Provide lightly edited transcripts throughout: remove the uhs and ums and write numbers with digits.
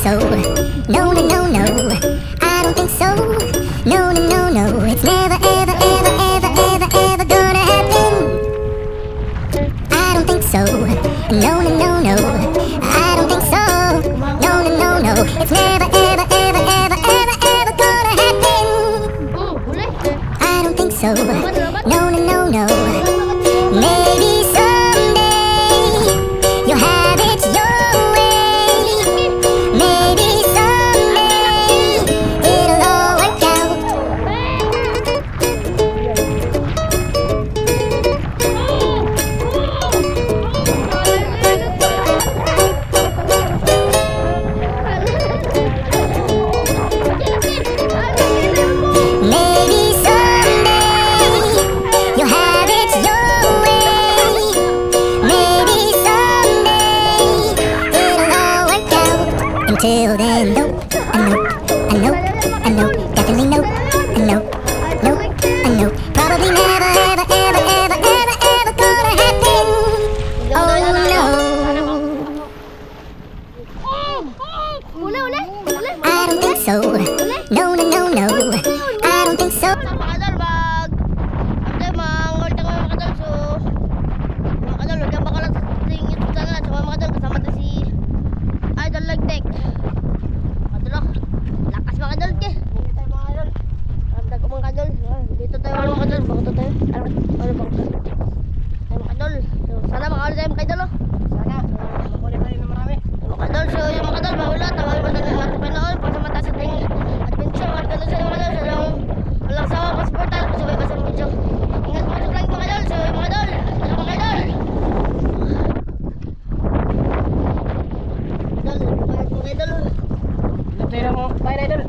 so. No, no, no, no. I don't think so. No, no, no, no. It's never, ever, ever, ever, ever, ever gonna happen. I don't think so. No, no, no, no. I don't think so. No, no, no, no. It's never, ever, ever, ever, ever, ever gonna happen. I don't think so. No, no, no, no. Maybe someday you'll have it your way. Maybe someday it'll all work out. Maybe someday you'll have it your way. Maybe someday it'll all work out. Until then, no, I know, I know, definitely no, I know, no, I know. Probably never, ever, ever, ever, ever, ever gonna happen. Oh no. I don't think so. No, no, no, no. I don't think so. Mga kadol, mag-hold ka mga kadol. So, mga kadol, huwag kang bakalat sa ating YouTube channel. At mga kadol, kasama din si Idol Lagtech. Kadol, lakas mga kadol ke. Dito tayo mga kadol. Ramdag ko mga kadol. Dito tayo mga kadol. Bakit tayo? Ano bakit tayo? Mga kadol. So, sana makahuli tayo mga kadol. Sana. Makahuli tayo na marami. Mga kadol, so yung mga kadol, mahula. Tawag pa tayo natin panood. Para sa mata sa ating adventure. Mga kadol sa mga kadol. So, walang sawa pa sa portal. So, may pasang video. Ingat mo lang mga kadol. So, mga kadol. Ano mga kadol? Kadol, mga kadol. Natira mo, bye rider.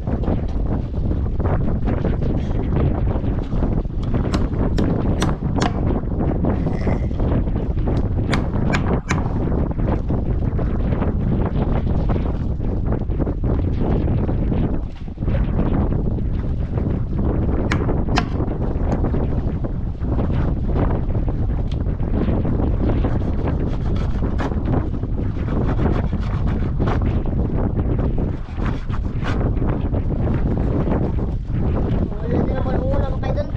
Wala din naman ulam mga kadol.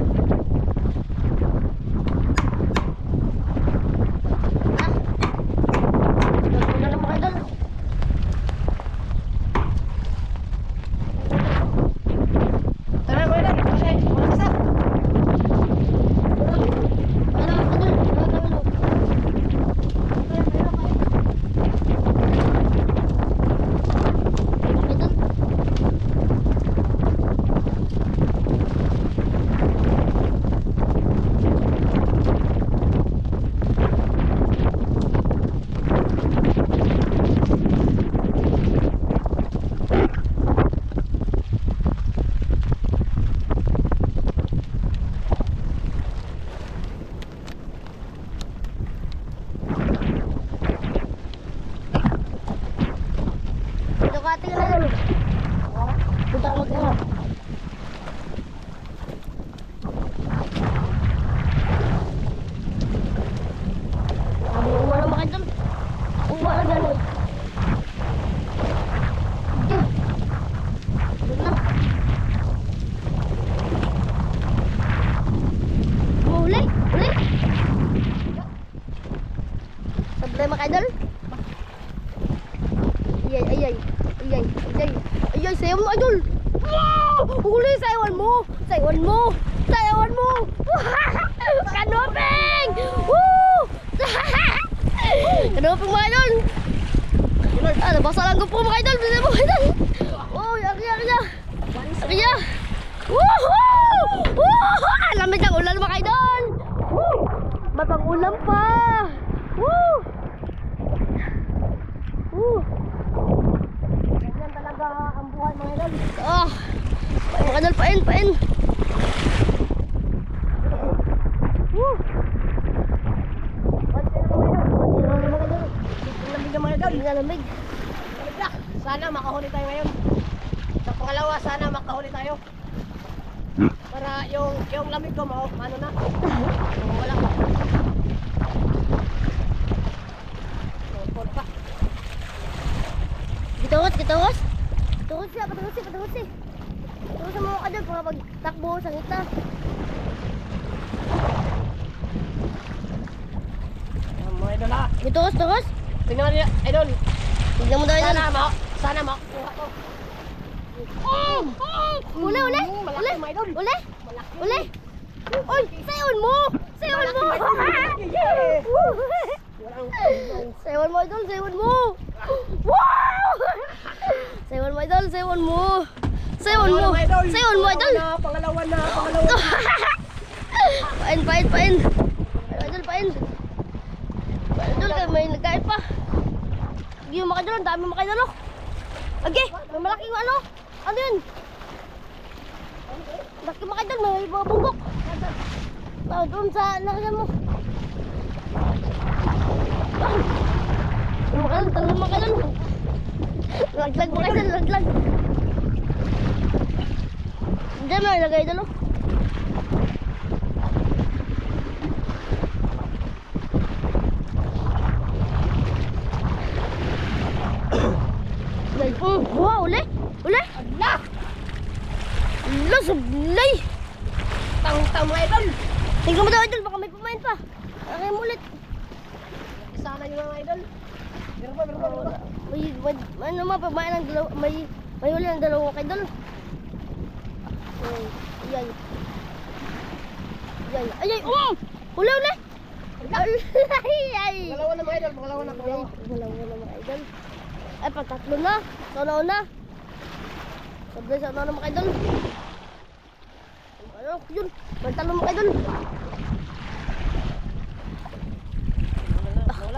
Wala na mga kadol. Tara, bye rider. Okay, wala ka sa. Wala mga kadol. Wala kami no. Dito ka ating kadol. Punta ka mag-ina. Sabi ko wala mga kadol. Uwa na gano'n. Doon na. Uli. Sablay mga kadol. Ayay, sayaw mo idol. Wow! Huli, sayawan mo. Kanoping! Woo! Kanoping mga idol. Nabasa lang ko po mga idol. Bisa mo idol. Oh, yaki. Woohoo! Lamig ang ulan mga idol. May pang ulam pa. Woo! Yan talaga ang buhay mga idol. Mga idol, pain. Lamig. Sana makahuli tayo ngayon. Sa pangalawa, sana makahuli tayo. Para yung lamig ko ano na. Wala pa. Gitawos, gitawos. Gitawos siya, patawos siya, patawos siya. Patawos sa mga kadol, para pagtakbo sa ngita. Ayan, mga idol ha. Gitawos, tawos. Tingnan niya, idol. Tignan mo daw idol. Sana makuha to. Uli, uli. Malaki mga idol. Uli. Malaki. Uli. Uy, sayon mo. Sayon mo. Walang Sayon mo idol, sayon mo. Wow! Sayon mo idol, sayon mo. Sayon mo. Sayon mo idol. Pangalawa na, pangalawa na. Pain, pain, pain. Idol, pain. Idol, may nagkain pa. Yung mga idol, ang dami mga idol. Okay, may malaking ano. Ano yun? Laki mga idol, may mga bubok. Doon sa nakasan mo. Makalan, talagang makalan. Laglag mga idol, laglag. Diyan mo ilagay idol. Wow, uli! Uli! Ala! Ala, sablay! Tang-tang mga idol. Tingnan mo daw idol, baka may pamain pa. Okay mo ulit. Sana yung mga idol. Meron ba? May ano ma, pamain ng dalawa, may uli ng dalawa kay idol. Ayay. Ayay, ayay, uli, uli! Ayay! Pangalawa na mga idol, pangalawa na, pangalawa. Dalawa na mga idol. Ay, patatlo na. Sa una-una. Sablay sa una-una mga idol. Ano, yun. Pantalo mga idol.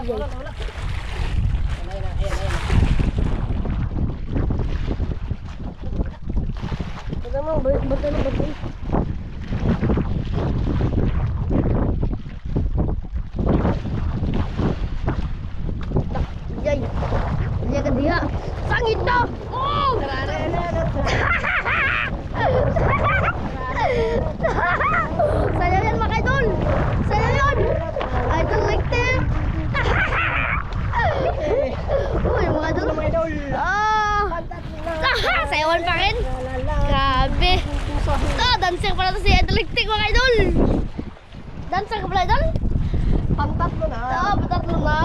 Wala. Ayan. Tignan mo, bantay. Yay! Yay ka diha! Sangit na! Sayaw yan mga idol! Sayaw yun! Idol like that! Uy mga idol! Sayawan pa rin! Grabe! Ito, dancer pala to si Idol Lictic mga idol! Dancer ka pala idol? Pantatlo na. Ito, patatlo na!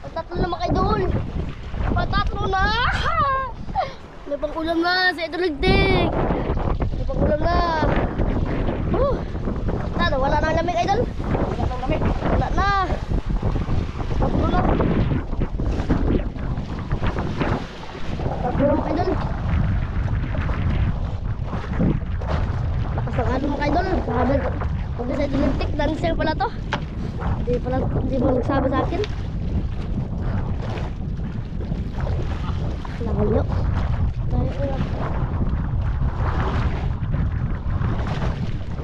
Patatlo na mga idol! Patatlo na! May pang-ulam na si Idol Lictic! May pang-ulam na! Tado, wala na ang lamig idol? Wala nang kami. Wala na! Tatlo na! Tatlo na mga idol! Lakas ng ano mga idol! Sabi ko, pag sa Idol Lictic, dancer pala to! Hindi mo nagsabi sa akin. Laban nyo.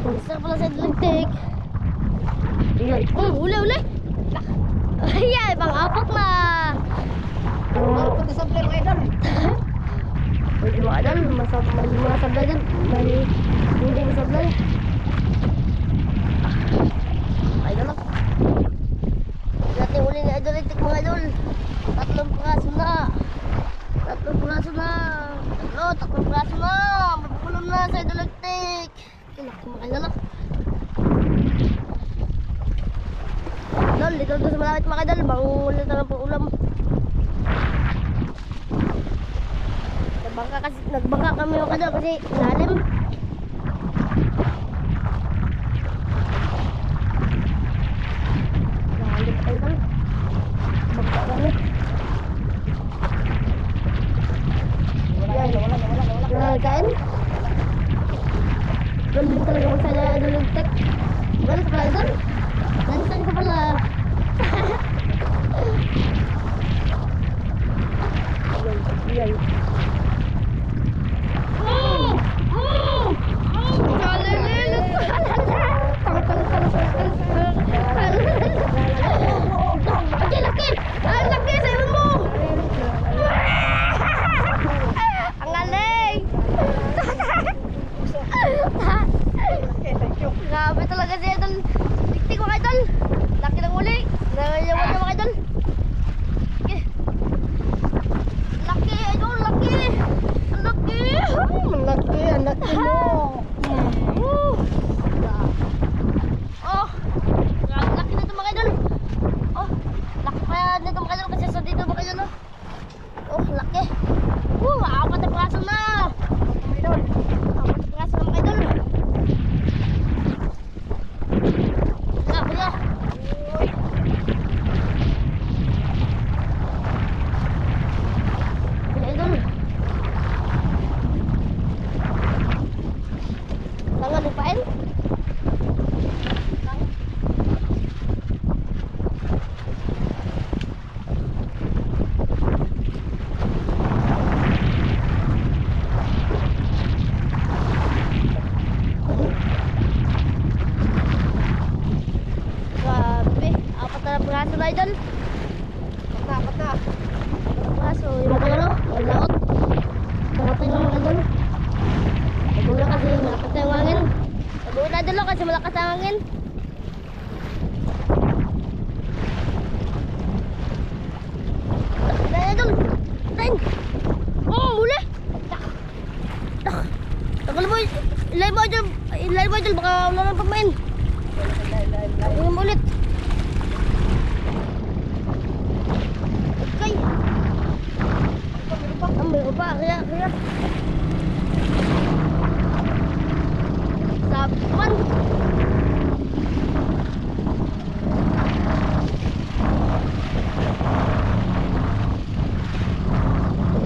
Dancer pala sa Idol Lictic. Ayan. Uli! Ayan, pang-apat na! Pangalawa na sablay mga idol. Pwede mga idol, may mga sablay dyan. May hindi masablay. Idol lang. Natin uli ni Idol Lictic mga idol. Tatlong praso na. Tatlong praso na. Magpulong na sa Idol Lictic. Laki mga idol lang. Idol, dito sa malapit mga idol. Bangulit na lang po ulam. Nagbangka kami mga idol kasi lalim. Lalim idol. Bangka kami. Wala kain. Galing talaga magsaya Idol Lictic. Galing ka pala idol. Galing ka pala. Ayan. Laki! Sayon mo! Ang galing! Grabe talaga si Idol Lictic mga idol. Laki ng uli. Nangayawan niya mga idol. Laki Oh, laki. Apat na praso na. Mga idol. Apat na praso na mga idol. Kuya. Kuya idol. Tangan lupain. Grabe, apat na praso na idol. Apat na. Praso, yung mga ano, laot. Nakatay ng mga idol. Nagula kasi malakas na yung hangin. Nagula idol kasi malakas na hangin. Dahil idol, dahil. Oh, huli. Tagal mo, ilay mo idol, baka wala nang pamain. Tingnan mo ulit. Okay. May pa, kaya. Saban.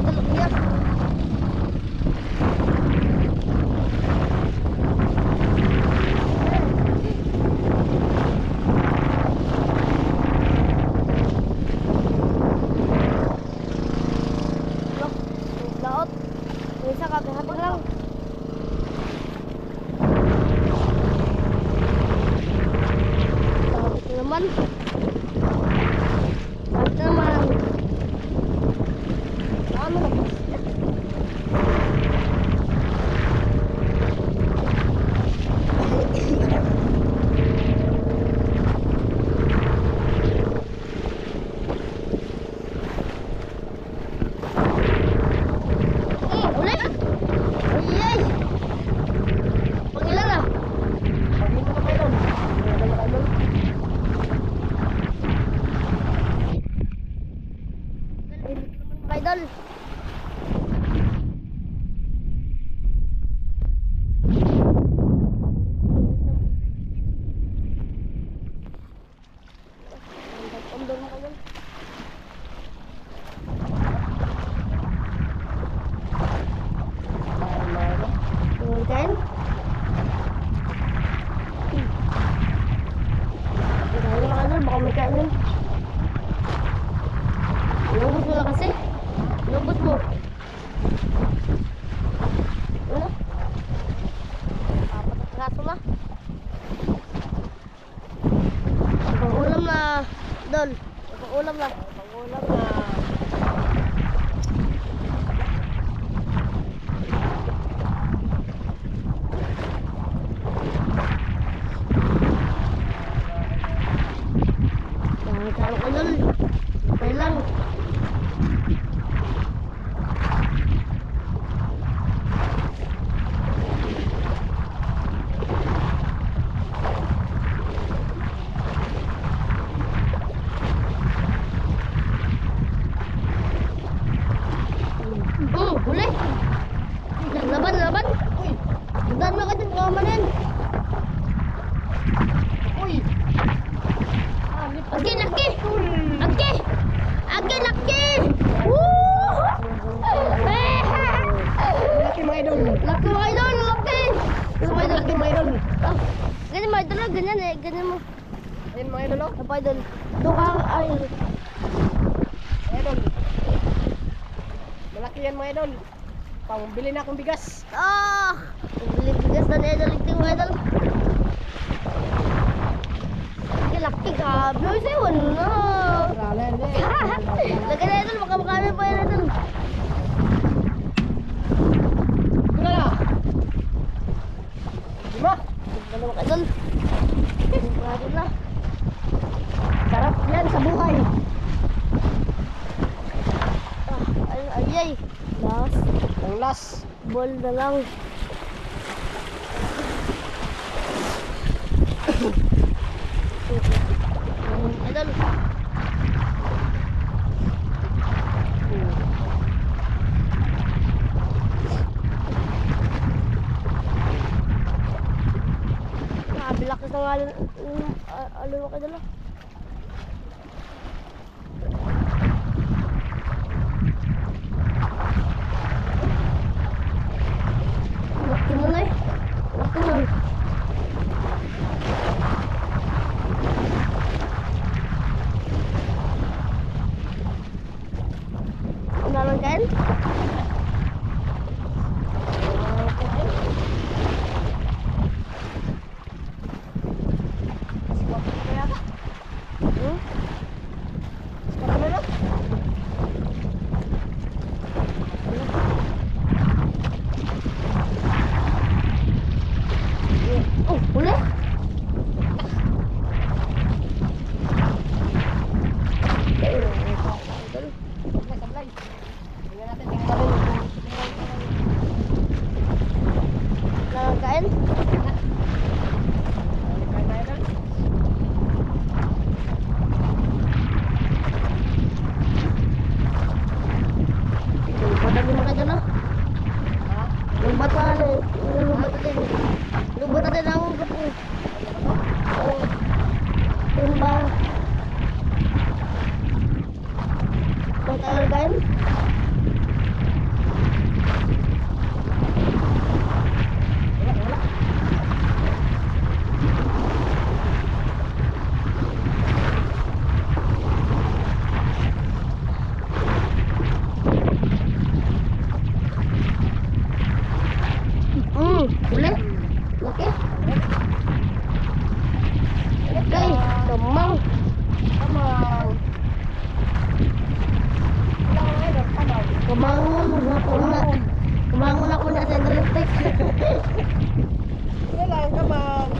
Kaya. Laot. Isa ka, habang lang. Sabit naman. Sabit naman. Ano na? Ulit! Ayay! Pangilan na! Pagin mo na mga idol. Mga idol. Mga idol! Pondor mo kayo. Tingnan. Tingnan mga idol, baka may kainin. Lubos mo lang kasi. Lubos mo. Ano? Apat na praso na. Pang-ulam na, Dol. Pang-ulam na. Pangulam na. Karo ko Dol. Okay lang. Huli. Laban. Dan mo ka dyan, kamanin. Uy! Laki! Woo! Laki mga idol. Laki mga idol, laki! Laki mga idol. Ganyan mga idol, ganyan eh, ganyan mo. Ayun mga idol. Apa idol? Doka, ay. Idol. Malaki yan mga idol. Pambili na akong bigas. Bili bigas na idol, ito mga idol. Laki ka, bro, sa'yo, ano? Lagyan na idol, baka makami pa yan idol. Ito na. Lima. Ano mga idol? Sigurado na. Sarap yan sa buhay. Ayay. Last. Ang last. Ball na lang. Idol. Ano mo kadala? Bakit mo na eh? Bakit mo? Unalan kan? Hmm? Sekarang mana? Oh, boleh? Kain? Padahal lima ka dyan ah. Lumbat pa ano. Lumbat natin ako. Lumbat. Matagal kain? Boleh? Okey. Okey, kemang. Kemangun ako na sa driftek. Yan lang, kamang.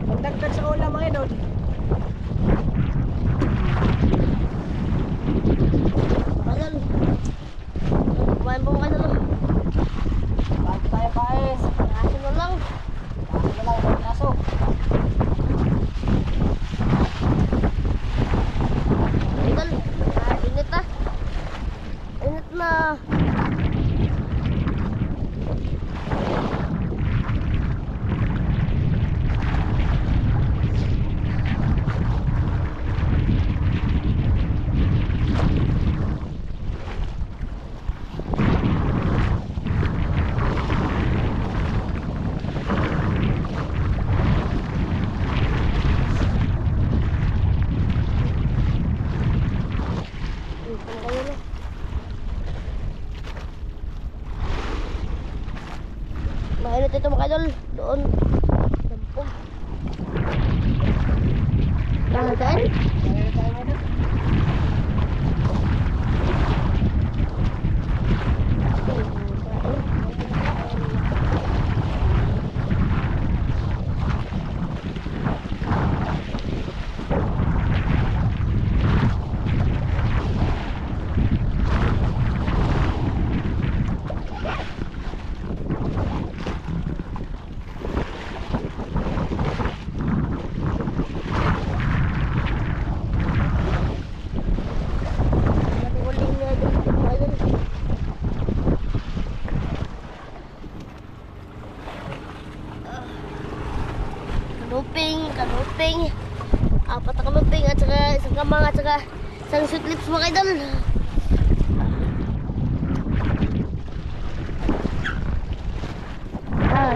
Ang dagdag sa ulam mga idol. Padahal. Kumain po kayo dalo. Bago tayo kain. Asin na lang. Bago na lang ang kaso. Idol. Init ah. Init na. Mainit ito mga idol. Doon. Lampog. Langan? Yan tayo mga idol. Uling na idol. Mga idol. Kanuping. Apat na kanuping at saka isang kamang at saka isang sweet lips mga idol.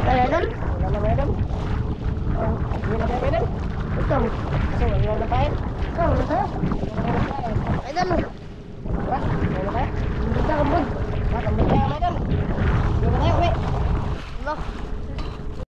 Tayo idol. Wala na mga idol. Hindi na tayo idol. Ikaw. Kasi wala na tayo. Ikaw, wala tayo. Idol.